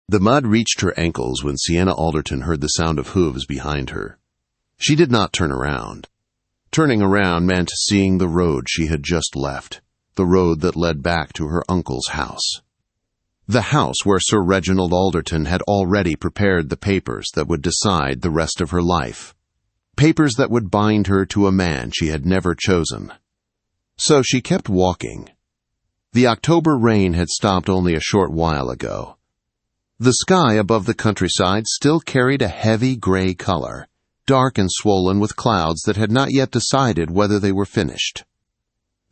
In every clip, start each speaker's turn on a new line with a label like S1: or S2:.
S1: The mud reached her ankles when Sienna Alderton heard the sound of hooves behind her. She did not turn around. Turning around meant seeing the road she had just left, the road that led back to her uncle's house. The house where Sir Reginald Alderton had already prepared the papers that would decide the rest of her life. Papers that would bind her to a man she had never chosen. So she kept walking. The October rain had stopped only a short while ago. The sky above the countryside still carried a heavy gray color, dark and swollen with clouds that had not yet decided whether they were finished.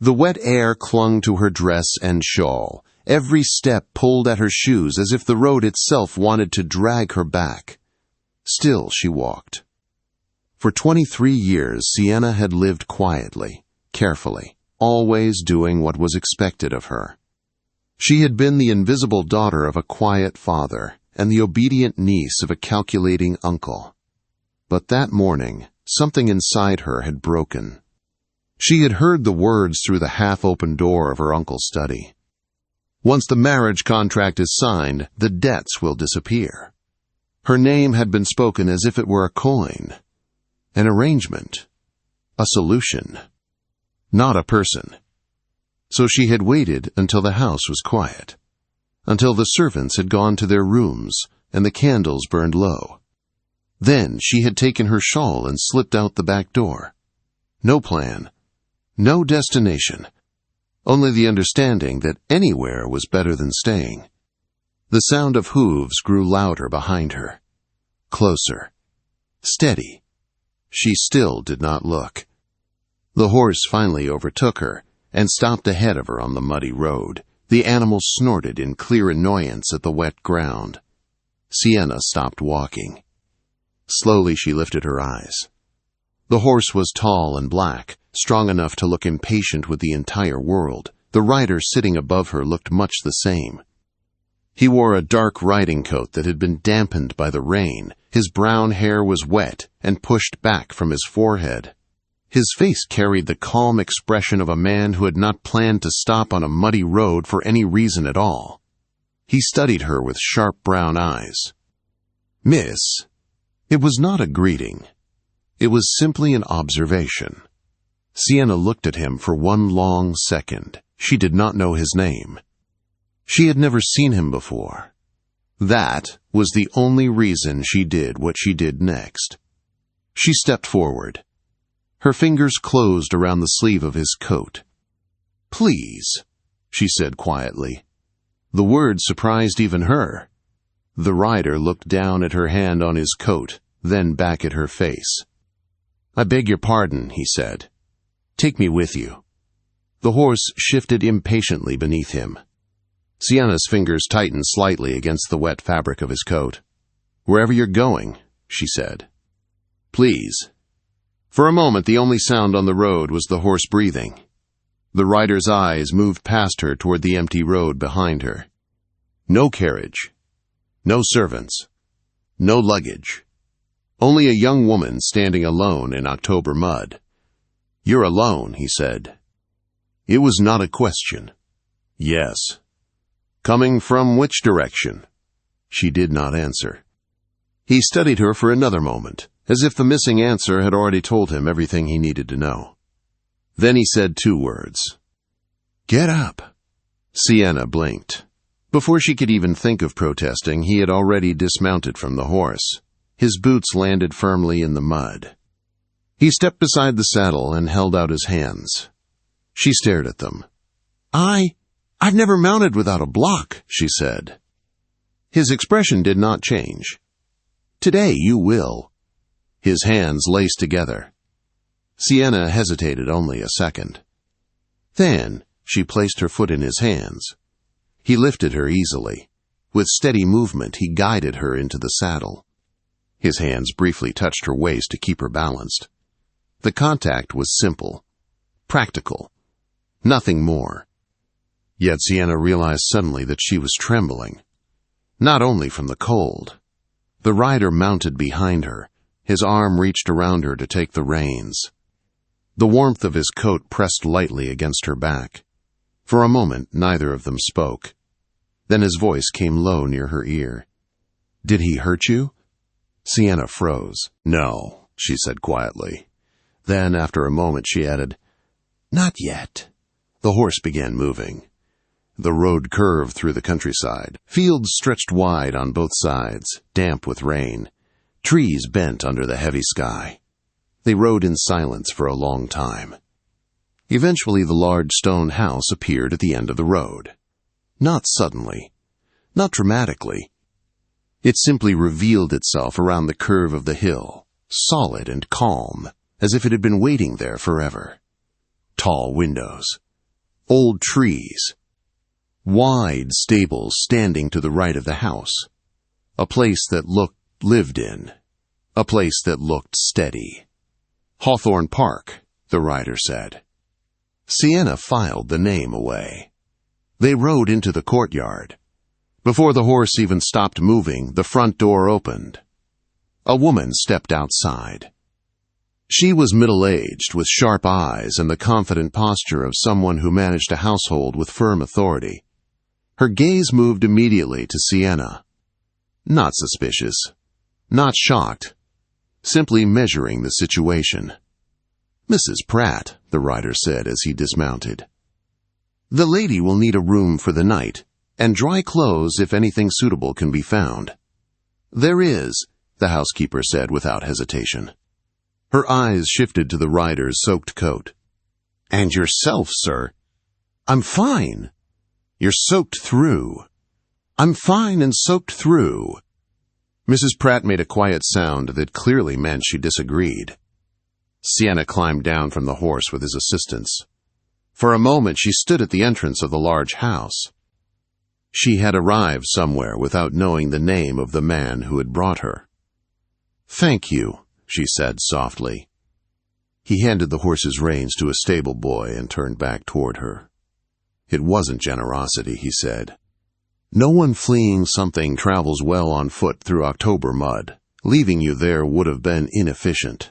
S1: The wet air clung to her dress and shawl. Every step pulled at her shoes as if the road itself wanted to drag her back. Still she walked. For 23 years, Sienna had lived quietly, carefully, always doing what was expected of her. She had been the invisible daughter of a quiet father and the obedient niece of a calculating uncle. But that morning, something inside her had broken. She had heard the words through the half-open door of her uncle's study. Once the marriage contract is signed, the debts will disappear. Her name had been spoken as if it were a coin, an arrangement, a solution, not a person. So she had waited until the house was quiet, until the servants had gone to their rooms and the candles burned low. Then she had taken her shawl and slipped out the back door. No plan, no destination, only the understanding that anywhere was better than staying. The sound of hooves grew louder behind her, closer, steady. She still did not look. The horse finally overtook her and stopped ahead of her on the muddy road. The animal snorted in clear annoyance at the wet ground. Sienna stopped walking. Slowly she lifted her eyes. The horse was tall and black, strong enough to look impatient with the entire world. The rider sitting above her looked much the same. He wore a dark riding coat that had been dampened by the rain. His brown hair was wet and pushed back from his forehead. His face carried the calm expression of a man who had not planned to stop on a muddy road for any reason at all. He studied her with sharp brown eyes. "Miss." It was not a greeting. It was simply an observation. Sienna looked at him for one long second. She did not know his name. She had never seen him before. That was the only reason she did what she did next. She stepped forward. Her fingers closed around the sleeve of his coat. "Please," she said quietly. The word surprised even her. The rider looked down at her hand on his coat, then back at her face. "I beg your pardon," he said. "Take me with you." The horse shifted impatiently beneath him. Sienna's fingers tightened slightly against the wet fabric of his coat. "Wherever you're going," she said. "Please." For a moment, the only sound on the road was the horse breathing. The rider's eyes moved past her toward the empty road behind her. No carriage. No servants. No luggage. Only a young woman standing alone in October mud. "You're alone," he said. It was not a question. "Yes." "Coming from which direction?" She did not answer. He studied her for another moment, as if the missing answer had already told him everything he needed to know. Then he said 2 words. "Get up." Sienna blinked. Before she could even think of protesting, he had already dismounted from the horse. His boots landed firmly in the mud. He stepped beside the saddle and held out his hands. She stared at them. I've never mounted without a block," she said. His expression did not change. "Today you will." His hands laced together. Sienna hesitated only a second. Then she placed her foot in his hands. He lifted her easily. With steady movement, he guided her into the saddle. His hands briefly touched her waist to keep her balanced. The contact was simple, practical, nothing more. Yet Sienna realized suddenly that she was trembling, not only from the cold. The rider mounted behind her. His arm reached around her to take the reins. The warmth of his coat pressed lightly against her back. For a moment, neither of them spoke. Then his voice came low near her ear. Did he hurt you?" Sienna froze. "No," she said quietly. Then, after a moment, she added, "Not yet." The horse began moving. The road curved through the countryside. Fields stretched wide on both sides, damp with rain. Trees bent under the heavy sky. They rode in silence for a long time. Eventually, the large stone house appeared at the end of the road. Not suddenly. Not dramatically. It simply revealed itself around the curve of the hill, solid and calm, as if it had been waiting there forever. Tall windows. Old trees. Wide stables standing to the right of the house. A place that looked lived in. A place that looked steady. Hawthorne Park, the rider said. Sienna filed the name away. They rode into the courtyard. Before the horse even stopped moving, the front door opened. A woman stepped outside. She was middle-aged, with sharp eyes and the confident posture of someone who managed a household with firm authority. Her gaze moved immediately to Sienna. Not suspicious. Not shocked. Simply measuring the situation. "Mrs. Pratt," the rider said as he dismounted. "The lady will need a room for the night, and dry clothes if anything suitable can be found." "There is," the housekeeper said without hesitation. Her eyes shifted to the rider's soaked coat. "And yourself, sir?" "I'm fine." "You're soaked through." "I'm fine and soaked through." Mrs. Pratt made a quiet sound that clearly meant she disagreed. Sienna climbed down from the horse with his assistance. For a moment she stood at the entrance of the large house. She had arrived somewhere without knowing the name of the man who had brought her. "Thank you," she said softly. He handed the horse's reins to a stable boy and turned back toward her. "It wasn't generosity," he said. "No one fleeing something travels well on foot through October mud. Leaving you there would have been inefficient."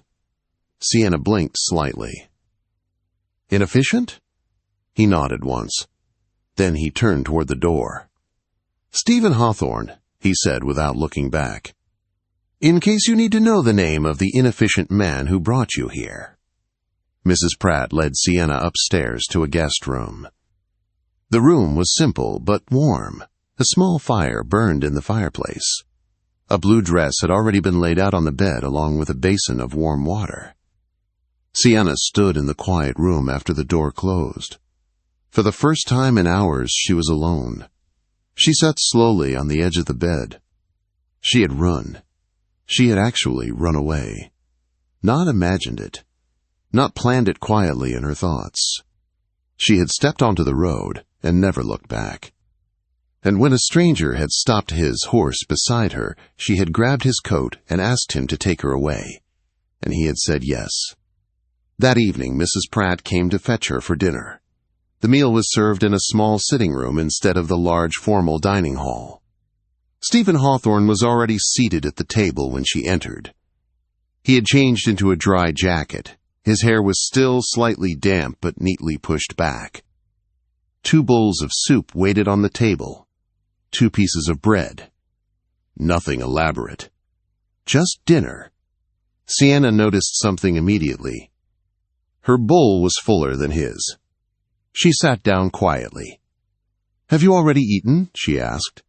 S1: Sienna blinked slightly. "Inefficient?" He nodded once. Then he turned toward the door. "Stephen Hawthorne," he said without looking back. "In case you need to know the name of the inefficient man who brought you here." Mrs. Pratt led Sienna upstairs to a guest room. The room was simple but warm. A small fire burned in the fireplace. A blue dress had already been laid out on the bed along with a basin of warm water. Sienna stood in the quiet room after the door closed. For the first time in hours, she was alone. She sat slowly on the edge of the bed. She had run. She had actually run away. Not imagined it. Not planned it quietly in her thoughts. She had stepped onto the road and never looked back. And when a stranger had stopped his horse beside her, she had grabbed his coat and asked him to take her away. And he had said yes. That evening, Mrs. Pratt came to fetch her for dinner. The meal was served in a small sitting room instead of the large formal dining hall. Stephen Hawthorne was already seated at the table when she entered. He had changed into a dry jacket. His hair was still slightly damp but neatly pushed back. 2 bowls of soup waited on the table. 2 pieces of bread. Nothing elaborate. Just dinner. Sienna noticed something immediately. Her bowl was fuller than his. She sat down quietly. "Have you already eaten?" she asked.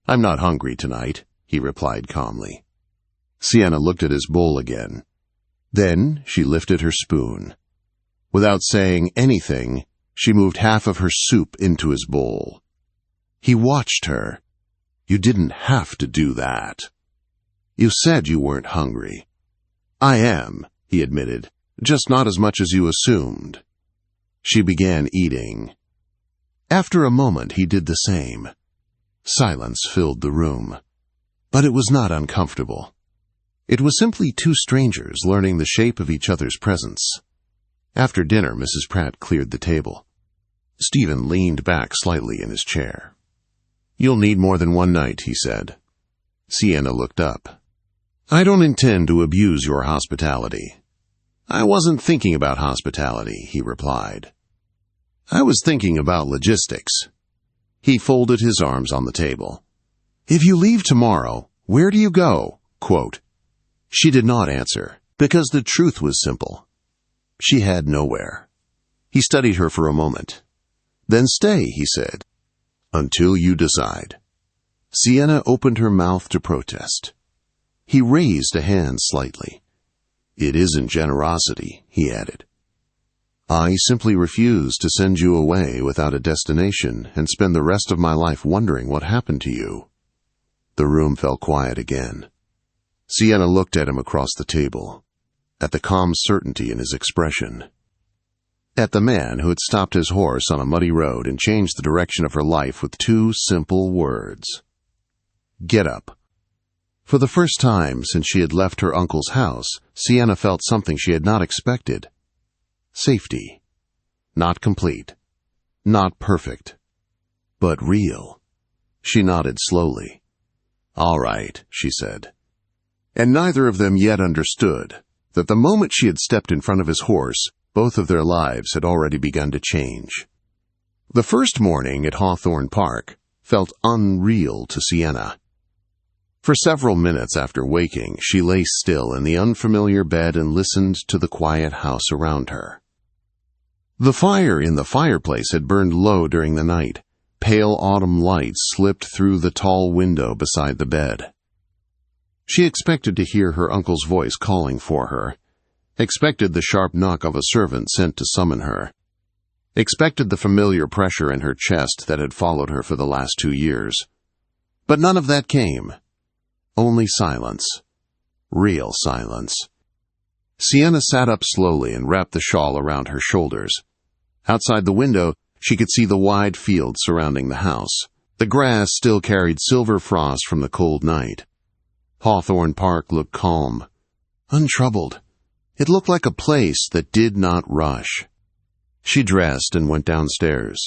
S1: "I'm not hungry tonight," he replied calmly. Sienna looked at his bowl again. Then she lifted her spoon. Without saying anything, she moved half of her soup into his bowl. He watched her. "You didn't have to do that." "You said you weren't hungry." "I am," he admitted, "just not as much as you assumed." She began eating. After a moment, he did the same. Silence filled the room. But it was not uncomfortable. It was simply 2 strangers learning the shape of each other's presence. After dinner, Mrs. Pratt cleared the table. Stephen leaned back slightly in his chair. "You'll need more than one night," he said. Sienna looked up. "I don't intend to abuse your hospitality." "I wasn't thinking about hospitality," he replied. "I was thinking about logistics." He folded his arms on the table. "If you leave tomorrow, "Where do you go?" Quote, She did not answer, because the truth was simple. She had nowhere. He studied her for a moment. "Then stay," he said, "until you decide." Sienna opened her mouth to protest. He raised a hand slightly. "It isn't generosity," he added. "I simply refuse to send you away without a destination and spend the rest of my life wondering what happened to you." The room fell quiet again. Sienna looked at him across the table, at the calm certainty in his expression, at the man who had stopped his horse on a muddy road and changed the direction of her life with two simple words. Get up. For the first time since she had left her uncle's house, Sienna felt something she had not expected. Safety. Not complete. Not perfect. But real. She nodded slowly. "All right," she said. And neither of them yet understood that the moment she had stepped in front of his horse, both of their lives had already begun to change. The first morning at Hawthorne Park felt unreal to Sienna. For several minutes after waking, she lay still in the unfamiliar bed and listened to the quiet house around her. The fire in the fireplace had burned low during the night. Pale autumn light slipped through the tall window beside the bed. She expected to hear her uncle's voice calling for her, expected the sharp knock of a servant sent to summon her, expected the familiar pressure in her chest that had followed her for the last 2 years. But none of that came. Only silence. Real silence. Sienna sat up slowly and wrapped the shawl around her shoulders. Outside the window, she could see the wide field surrounding the house. The grass still carried silver frost from the cold night. Hawthorne Park looked calm, untroubled. It looked like a place that did not rush. She dressed and went downstairs.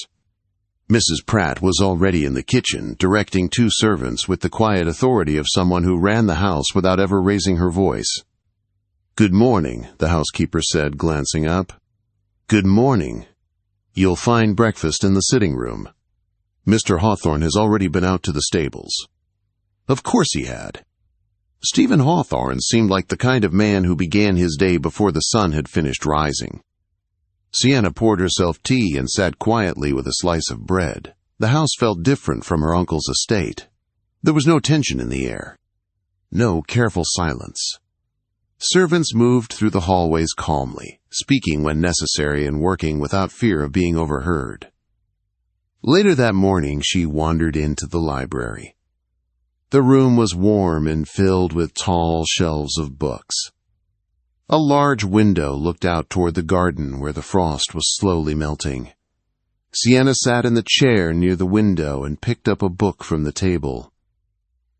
S1: Mrs. Pratt was already in the kitchen, directing 2 servants with the quiet authority of someone who ran the house without ever raising her voice. "Good morning," the housekeeper said, glancing up. "Good morning. You'll find breakfast in the sitting room. Mr. Hawthorne has already been out to the stables." Of course he had. Stephen Hawthorne seemed like the kind of man who began his day before the sun had finished rising. Sienna poured herself tea and sat quietly with a slice of bread. The house felt different from her uncle's estate. There was no tension in the air. No careful silence. Servants moved through the hallways calmly, speaking when necessary and working without fear of being overheard. Later that morning, she wandered into the library. The room was warm and filled with tall shelves of books. A large window looked out toward the garden where the frost was slowly melting. Sienna sat in the chair near the window and picked up a book from the table.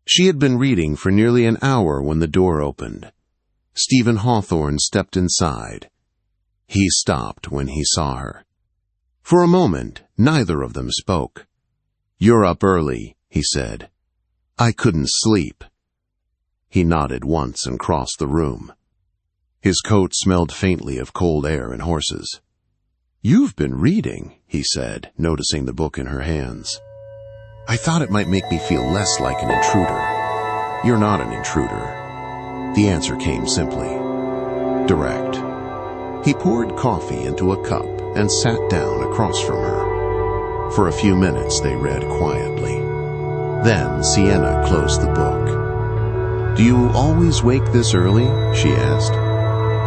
S1: She had been reading for nearly an hour when the door opened. Stephen Hawthorne stepped inside. He stopped when he saw her. For a moment, neither of them spoke. "You're up early," he said. "I couldn't sleep." He nodded once and crossed the room. His coat smelled faintly of cold air and horses. "You've been reading," he said, noticing the book in her hands. "I thought it might make me feel less like an intruder." "You're not an intruder." The answer came simply, direct. He poured coffee into a cup and sat down across from her. For a few minutes they read quietly. Then Sienna closed the book. "Do you always wake this early?" she asked.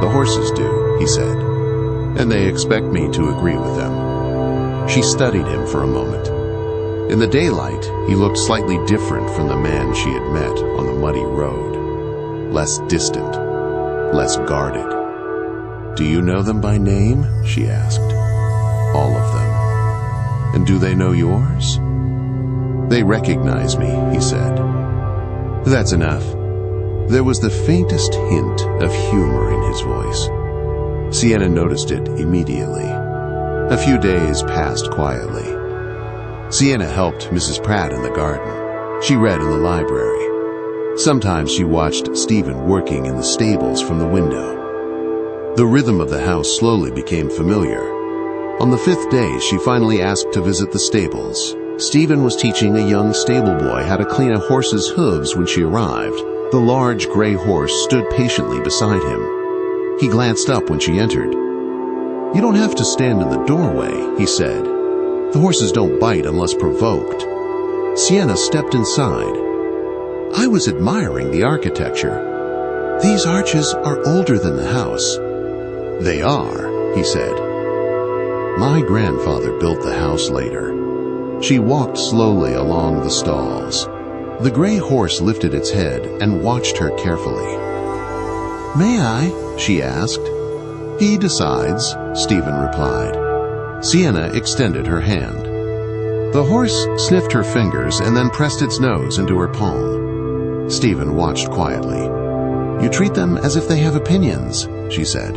S1: "The horses do," he said, "and they expect me to agree with them." She studied him for a moment. In the daylight, he looked slightly different from the man she had met on the muddy road. Less distant, less guarded. "Do you know them by name?" she asked. "All of them." "And do they know yours?" "They recognize me," he said. "That's enough." There was the faintest hint of humor in his voice. Sienna noticed it immediately. A few days passed quietly. Sienna helped Mrs. Pratt in the garden. She read in the library. Sometimes she watched Stephen working in the stables from the window. The rhythm of the house slowly became familiar. On the 5th day, she finally asked to visit the stables. Stephen was teaching a young stable boy how to clean a horse's hooves when she arrived. The large gray horse stood patiently beside him. He glanced up when she entered. "You don't have to stand in the doorway," he said. "The horses don't bite unless provoked." Sienna stepped inside. I was admiring the architecture. "These arches are older than the house." "They are," he said. "My grandfather built the house later." She walked slowly along the stalls. The gray horse lifted its head and watched her carefully. "May I?" she asked. "He decides," Stephen replied. Sienna extended her hand. The horse sniffed her fingers and then pressed its nose into her palm. Stephen watched quietly. "You treat them as if they have opinions," she said.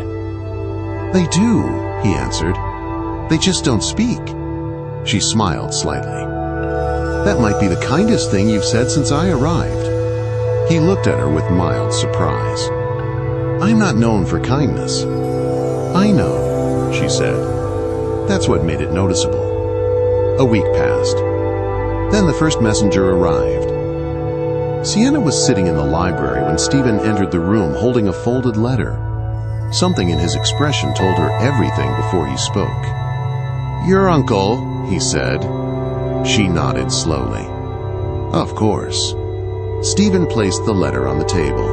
S1: "They do," he answered. "They just don't speak." She smiled slightly. "That might be the kindest thing you've said since I arrived." He looked at her with mild surprise. "I'm not known for kindness." "I know," she said. "That's what made it noticeable." A week passed. Then the first messenger arrived. Sienna was sitting in the library when Stephen entered the room holding a folded letter. Something in his expression told her everything before he spoke. "Your uncle," he said. She nodded slowly. "Of course." Stephen placed the letter on the table.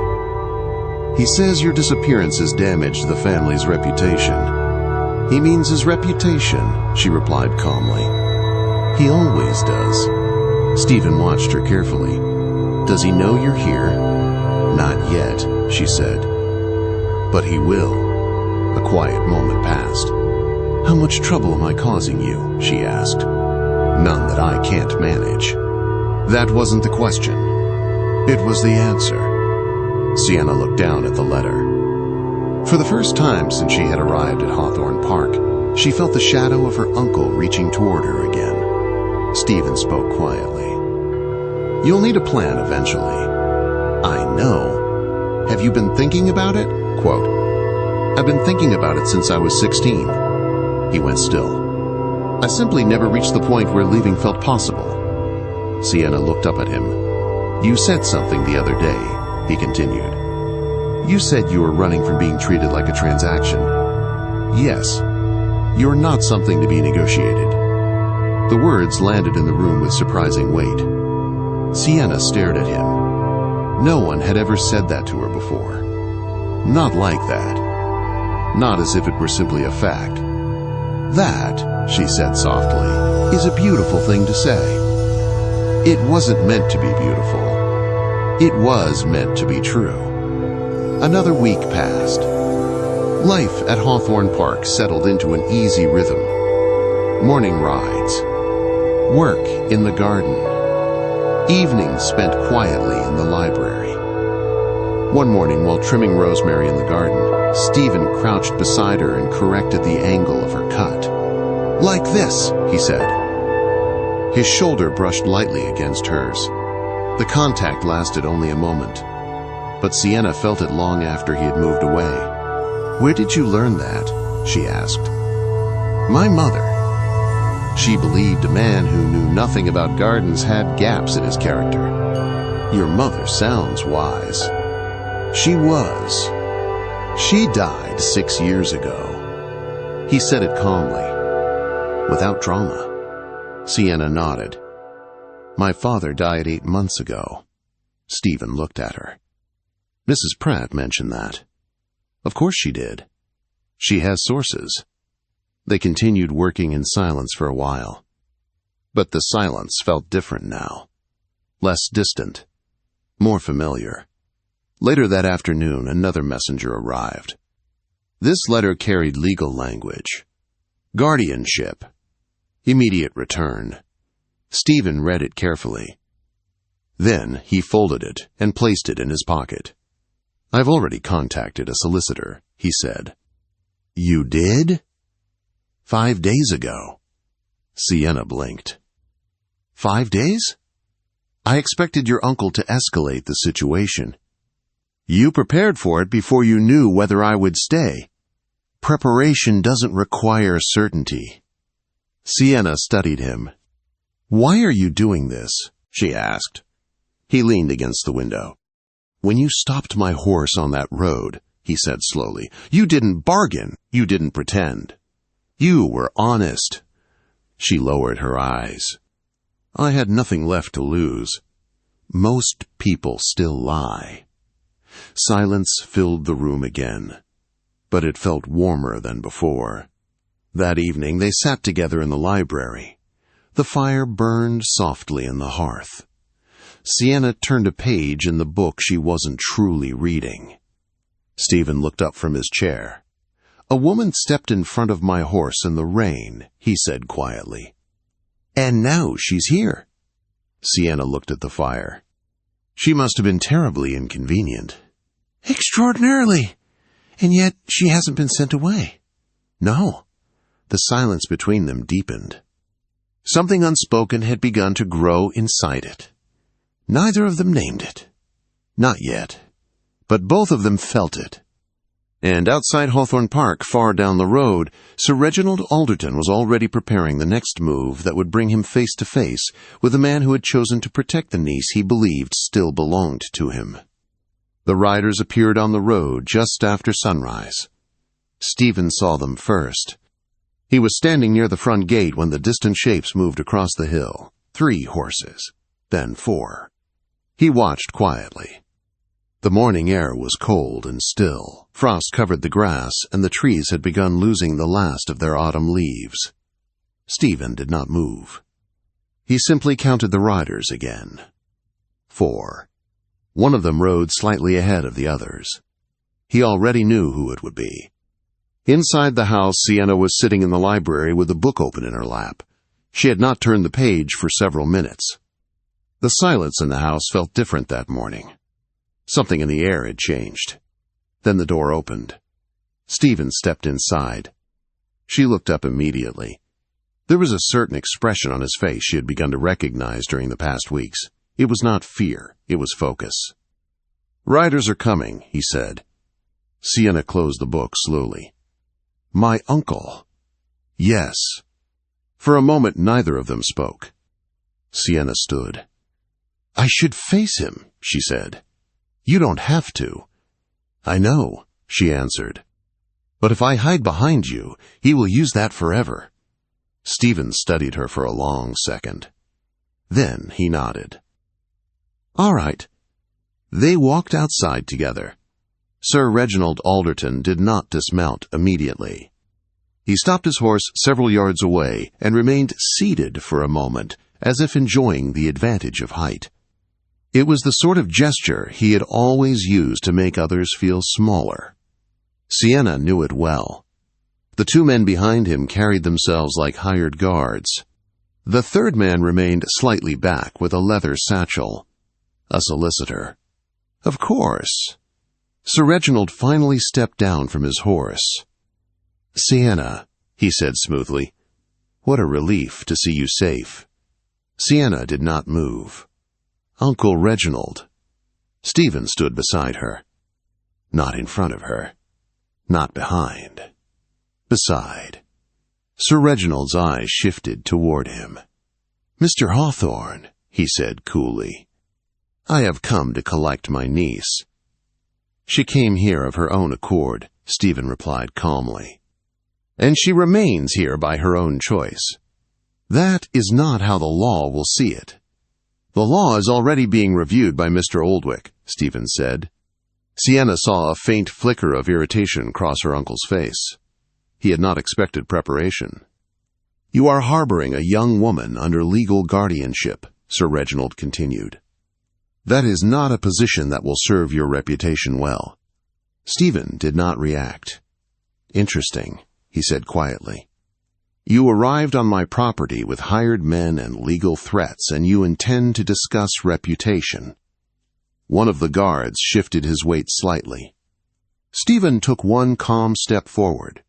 S1: "He says your disappearance has damaged the family's reputation." "He means his reputation," she replied calmly. "He always does." Stephen watched her carefully. "Does he know you're here?" "Not yet," she said. "But he will." A quiet moment passed. "How much trouble am I causing you?" she asked. "None that I can't manage." That wasn't the question. It was the answer. Sienna looked down at the letter. For the first time since she had arrived at Hawthorne Park, she felt the shadow of her uncle reaching toward her again. Stephen spoke quietly. "You'll need a plan eventually." "I know. Have you been thinking about it?" Quote, "I've been thinking about it since I was 16. He went still. "I simply never reached the point where leaving felt possible." Sienna looked up at him. "You said something the other day," he continued. "You said you were running from being treated like a transaction." "Yes. You're not something to be negotiated." The words landed in the room with surprising weight. Sienna stared at him. No one had ever said that to her before. Not like that. Not as if it were simply a fact. "That," she said softly, "is a beautiful thing to say." It wasn't meant to be beautiful. It was meant to be true. Another week passed. Life at Hawthorne Park settled into an easy rhythm. Morning rides. Work in the garden. Evenings spent quietly in the library. One morning, while trimming rosemary in the garden, Stephen crouched beside her and corrected the angle of her cut. "Like this," he said. His shoulder brushed lightly against hers. The contact lasted only a moment, but Sienna felt it long after he had moved away. "Where did you learn that?" she asked. "My mother. She believed a man who knew nothing about gardens had gaps in his character." "Your mother sounds wise." "She was. She died 6 years ago." He said it calmly, without drama. Sienna nodded. "My father died 8 months ago." Stephen looked at her. "Mrs. Pratt mentioned that." "Of course she did. She has sources." They continued working in silence for a while. But the silence felt different now. Less distant. More familiar. Later that afternoon, another messenger arrived. This letter carried legal language. Guardianship. Immediate return. Stephen read it carefully. Then he folded it and placed it in his pocket. "I've already contacted a solicitor," he said. "You did?" 5 days ago." Sienna blinked. 5 days? "I expected your uncle to escalate the situation." "You prepared for it before you knew whether I would stay." "Preparation doesn't require certainty." Sienna studied him. "Why are you doing this?" she asked. He leaned against the window. "When you stopped my horse on that road," he said slowly, "you didn't bargain, you didn't pretend. You were honest." She lowered her eyes. "I had nothing left to lose. Most people still lie." Silence filled the room again, but it felt warmer than before. That evening they sat together in the library. The fire burned softly in the hearth. Sienna turned a page in the book she wasn't truly reading. Stephen looked up from his chair. "A woman stepped in front of my horse in the rain," he said quietly. "And now she's here." Sienna looked at the fire. "She must have been terribly inconvenient." "Extraordinarily. And yet she hasn't been sent away." "No." The silence between them deepened. Something unspoken had begun to grow inside it. Neither of them named it. Not yet. But both of them felt it. And outside Hawthorne Park, far down the road, Sir Reginald Alderton was already preparing the next move that would bring him face to face with the man who had chosen to protect the niece he believed still belonged to him. The riders appeared on the road just after sunrise. Stephen saw them first. He was standing near the front gate when the distant shapes moved across the hill. 3 horses, then 4. He watched quietly. The morning air was cold and still. Frost covered the grass, and the trees had begun losing the last of their autumn leaves. Stephen did not move. He simply counted the riders again. 4. One of them rode slightly ahead of the others. He already knew who it would be. Inside the house, Sienna was sitting in the library with a book open in her lap. She had not turned the page for several minutes. The silence in the house felt different that morning. Something in the air had changed. Then the door opened. Stephen stepped inside. She looked up immediately. There was a certain expression on his face she had begun to recognize during the past weeks. It was not fear, it was focus. "Riders are coming," he said. Sienna closed the book slowly. "My uncle." "Yes." For a moment neither of them spoke. Sienna stood. "I should face him," she said. "You don't have to." "I know," she answered. "But if I hide behind you, he will use that forever." Stephen studied her for a long second. Then he nodded. "All right." They walked outside together. Sir Reginald Alderton did not dismount immediately. He stopped his horse several yards away and remained seated for a moment, as if enjoying the advantage of height. It was the sort of gesture he had always used to make others feel smaller. Sienna knew it well. The 2 men behind him carried themselves like hired guards. The third man remained slightly back with a leather satchel. A solicitor. Of course. Sir Reginald finally stepped down from his horse. "Sienna," he said smoothly, "what a relief to see you safe." Sienna did not move. "Uncle Reginald." Stephen stood beside her. Not in front of her. Not behind. Beside. Sir Reginald's eyes shifted toward him. "Mr. Hawthorne," he said coolly, "I have come to collect my niece." "She came here of her own accord," Stephen replied calmly. "And she remains here by her own choice. That is not how the law will see it." "The law is already being reviewed by Mr. Oldwick," Stephen said. Sienna saw a faint flicker of irritation cross her uncle's face. He had not expected preparation. "You are harboring a young woman under legal guardianship," Sir Reginald continued. "That is not a position that will serve your reputation well." Stephen did not react. "Interesting," he said quietly. "You arrived on my property with hired men and legal threats, and you intend to discuss reputation." One of the guards shifted his weight slightly. Stephen took one calm step forward.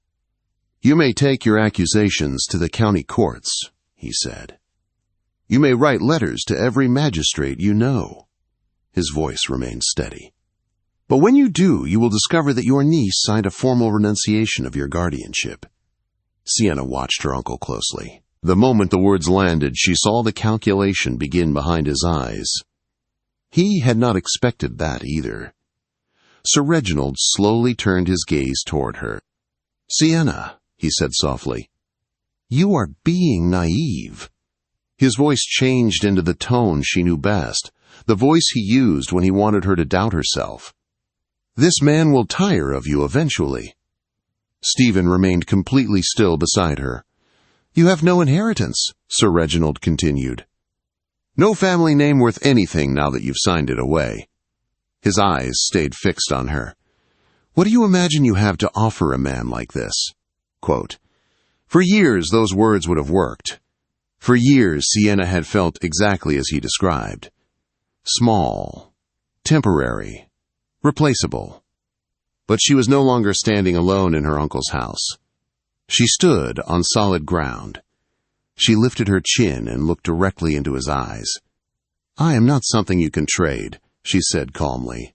S1: "You may take your accusations to the county courts," he said. "You may write letters to every magistrate you know." His voice remained steady. "But when you do, you will discover that your niece signed a formal renunciation of your guardianship." Sienna watched her uncle closely. The moment the words landed, she saw the calculation begin behind his eyes. He had not expected that either. Sir Reginald slowly turned his gaze toward her. "Sienna," he said softly, "you are being naive." His voice changed into the tone she knew best, the voice he used when he wanted her to doubt herself. "This man will tire of you eventually." Stephen remained completely still beside her. "You have no inheritance," Sir Reginald continued. "No family name worth anything now that you've signed it away." His eyes stayed fixed on her. "What do you imagine you have to offer a man like this?" Quote, For years those words would have worked. For years Sienna had felt exactly as he described. Small, temporary, replaceable. But she was no longer standing alone in her uncle's house. She stood on solid ground. She lifted her chin and looked directly into his eyes. "I am not something you can trade," she said calmly.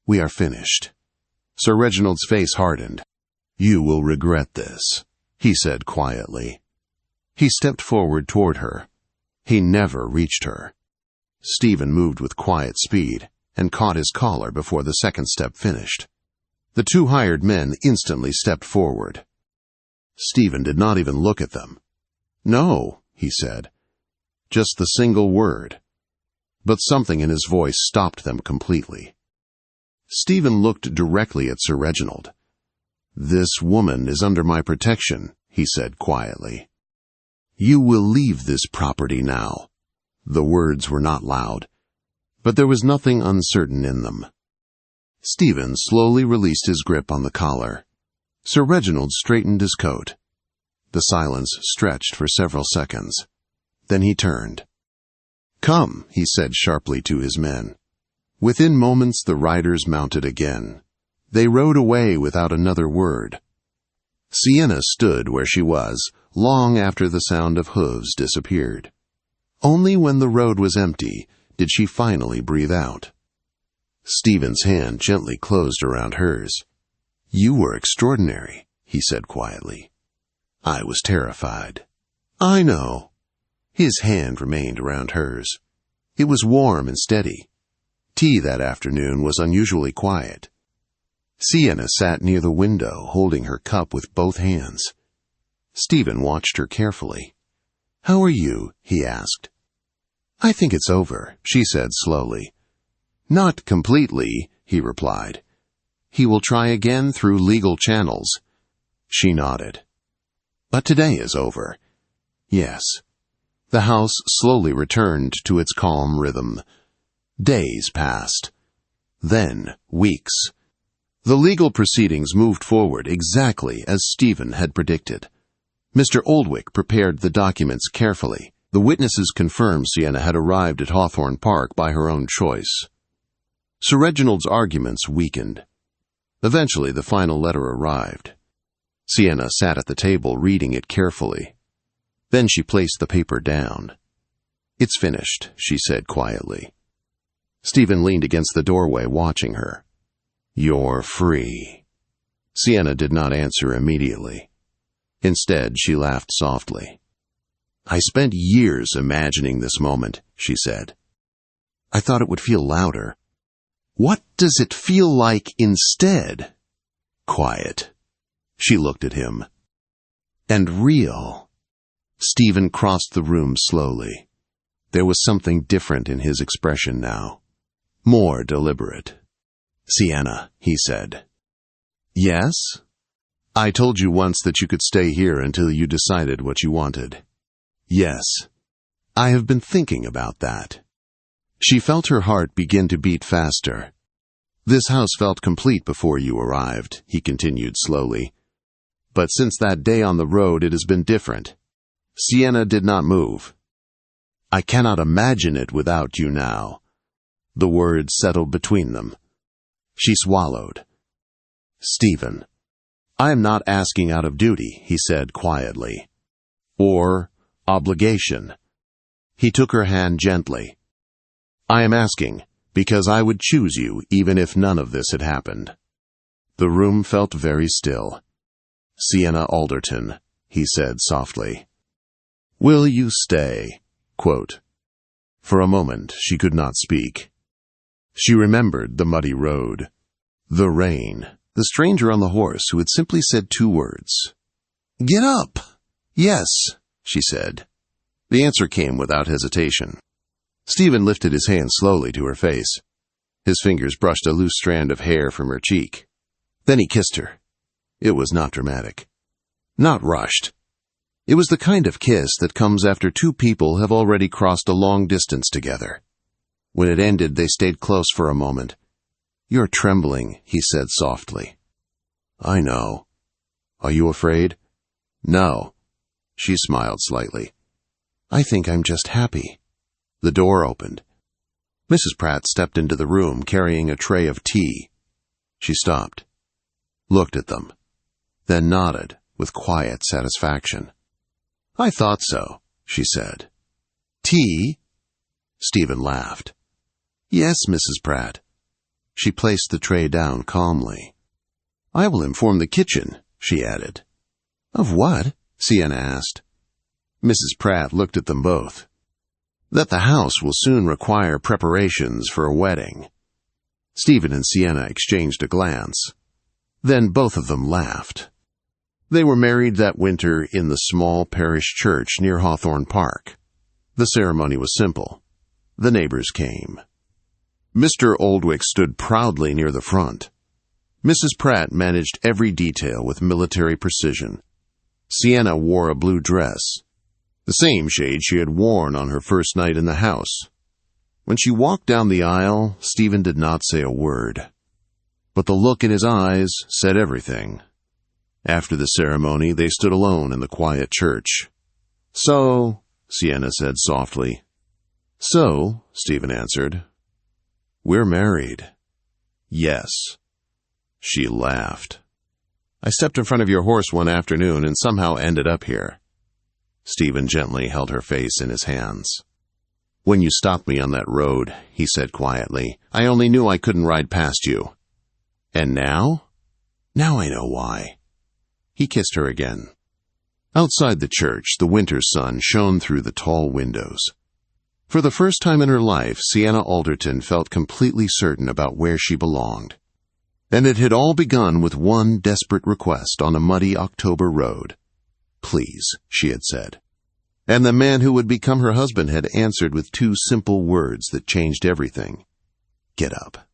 S1: "We are finished." Sir Reginald's face hardened. "You will regret this," he said quietly. He stepped forward toward her. He never reached her. Stephen moved with quiet speed and caught his collar before the second step finished. The two hired men instantly stepped forward. Stephen did not even look at them. "No," he said. Just the single word. But something in his voice stopped them completely. Stephen looked directly at Sir Reginald. "This woman is under my protection," he said quietly. "You will leave this property now." The words were not loud, but there was nothing uncertain in them. Stephen slowly released his grip on the collar. Sir Reginald straightened his coat. The silence stretched for several seconds. Then he turned. "Come," he said sharply to his men. Within moments the riders mounted again. They rode away without another word. Sienna stood where she was, long after the sound of hooves disappeared. Only when the road was empty did she finally breathe out. Stephen's hand gently closed around hers. "You were extraordinary," he said quietly. "I was terrified." "I know." His hand remained around hers. It was warm and steady. Tea that afternoon was unusually quiet. Sienna sat near the window, holding her cup with both hands. Stephen watched her carefully. "How are you?" he asked. "I think it's over," she said slowly. "Not completely," he replied. "He will try again through legal channels." She nodded. "But today is over." "Yes." The house slowly returned to its calm rhythm. Days passed. Then weeks. The legal proceedings moved forward exactly as Stephen had predicted. Mr. Oldwick prepared the documents carefully. The witnesses confirmed Sienna had arrived at Hawthorne Park by her own choice. Sir Reginald's arguments weakened. Eventually the final letter arrived. Sienna sat at the table reading it carefully. Then she placed the paper down. "It's finished," she said quietly. Stephen leaned against the doorway, watching her. "You're free." Sienna did not answer immediately. Instead, she laughed softly. "I spent years imagining this moment," she said. "I thought it would feel louder." "What does it feel like instead?" "Quiet." She looked at him. "And real." Stephen crossed the room slowly. There was something different in his expression now. More deliberate. "Sienna," he said. "Yes?" "I told you once that you could stay here until you decided what you wanted." "Yes." "I have been thinking about that." She felt her heart begin to beat faster. "This house felt complete before you arrived," he continued slowly. "But since that day on the road it has been different." Sienna did not move. "I cannot imagine it without you now." The words settled between them. She swallowed. "Stephen, I am not asking out of duty," he said quietly. "Or obligation." He took her hand gently. "I am asking because I would choose you even if none of this had happened." The room felt very still. "Sienna Alderton," he said softly. Will you stay? Quote. For a moment she could not speak. She remembered the muddy road, the rain, the stranger on the horse who had simply said 2 words. Get up! Yes, she said. The answer came without hesitation. Stephen lifted his hand slowly to her face. His fingers brushed a loose strand of hair from her cheek. Then he kissed her. It was not dramatic. Not rushed. It was the kind of kiss that comes after 2 people have already crossed a long distance together. When it ended, they stayed close for a moment. You're trembling, he said softly. I know. Are you afraid? No. She smiled slightly. I think I'm just happy. The door opened. Mrs. Pratt stepped into the room carrying a tray of tea. She stopped, looked at them, then nodded with quiet satisfaction. I thought so, she said. Tea? Stephen laughed. Yes, Mrs. Pratt. She placed the tray down calmly. I will inform the kitchen, she added. Of what? Sienna asked. Mrs. Pratt looked at them both. That the house will soon require preparations for a wedding. Stephen and Sienna exchanged a glance. Then both of them laughed. They were married that winter in the small parish church near Hawthorne Park. The ceremony was simple. The neighbors came. Mr. Oldwick stood proudly near the front. Mrs. Pratt managed every detail with military precision. Sienna wore a blue dress, the same shade she had worn on her first night in the house. When she walked down the aisle, Stephen did not say a word. But the look in his eyes said everything. After the ceremony, they stood alone in the quiet church. So, Sienna said softly. So, Stephen answered. We're married. Yes. She laughed. I stepped in front of your horse one afternoon and somehow ended up here. Stephen gently held her face in his hands. When you stopped me on that road, he said quietly, I only knew I couldn't ride past you. And now? Now I know why. He kissed her again. Outside the church, the winter sun shone through the tall windows. For the first time in her life, Sienna Alderton felt completely certain about where she belonged. And it had all begun with one desperate request on a muddy October road. Please, she had said. And the man who would become her husband had answered with 2 simple words that changed everything. Get up.